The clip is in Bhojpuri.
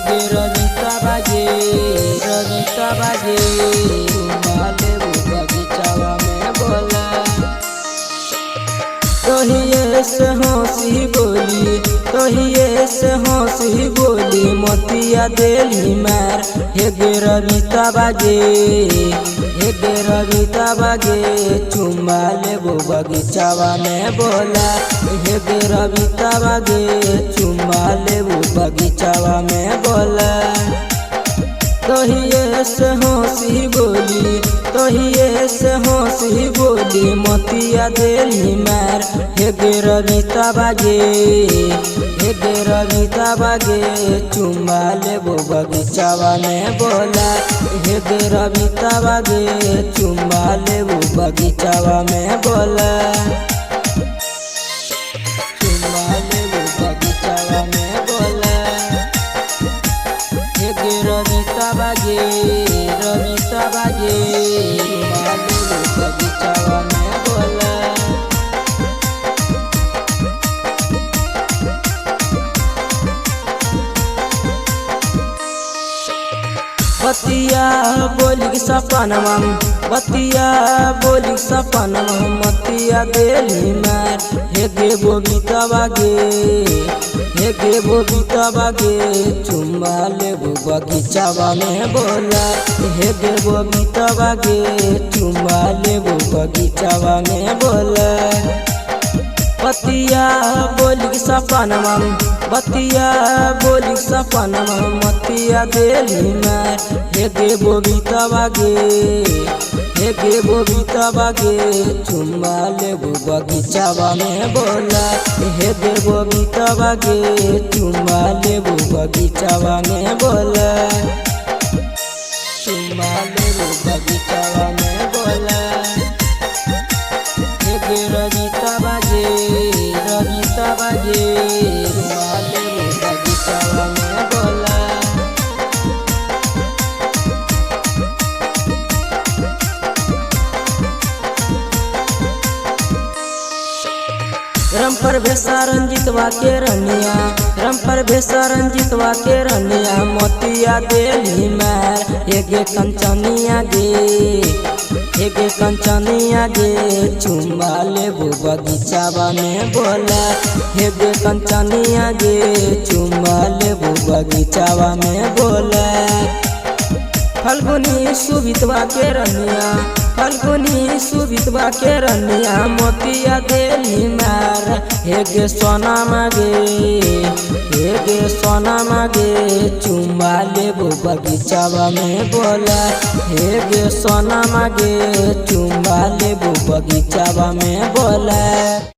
गे रविता बाजे तुम्हारे बगीचावा में बोला तोहिए से हंसी बोली मोतिया देली मार हे गे रविता बागे चुम्मा लेबो बगीचावा में बोला हे गे रविता बागे चुम्मा लेबो बगीचावा में बोला तोहिए से हंसी बोली मोतिया देली मार हे गे रविता बागे चुम्मा लेबो बगीचावा में बोला हे गे रविता बागे चुम्मा लेबो बगीचावा में बोला चुम्मा लेबो बगीचावा में बोला हे गे रविता बागे चुम्मा लेबो बगीचावा में बोला बतिया बोली सपनवा मतिया देली मार हे गे बबीता बागे चुम्मा लेबो बगीचावा में बोला हे गे बबीता बागे चुम्मा लेबो बगीचावा में बोला बतिया बोली सपनवा मतिया देली मार हे गे बबीता बागे चुम्मा लेबो बगीचावा में बोला हे गे बबीता बागे चुम्मा लेबो बगीचावा में बोला चुम्मा लेबो बगीचावा में बोला हे गे रविता बागे चुम्मा लेबो बगीचावा में बोला रम पर भेसा रंजितवा के रनिया मोतिया देली मार हे गे कंचनिया गे चुम्मा लेबो बगीचावा में बोला हे गे कंचनिया गे चुम्मा लेबो बगीचावा में बोला फल्गुनी सुबितवा के रनिया मोतिया देली मार हे गे सोना मागे चुम्मा लेबो बगीचावा में बोला हे गे सोना मागे चुम्मा लेबो बगीचावा में बोला।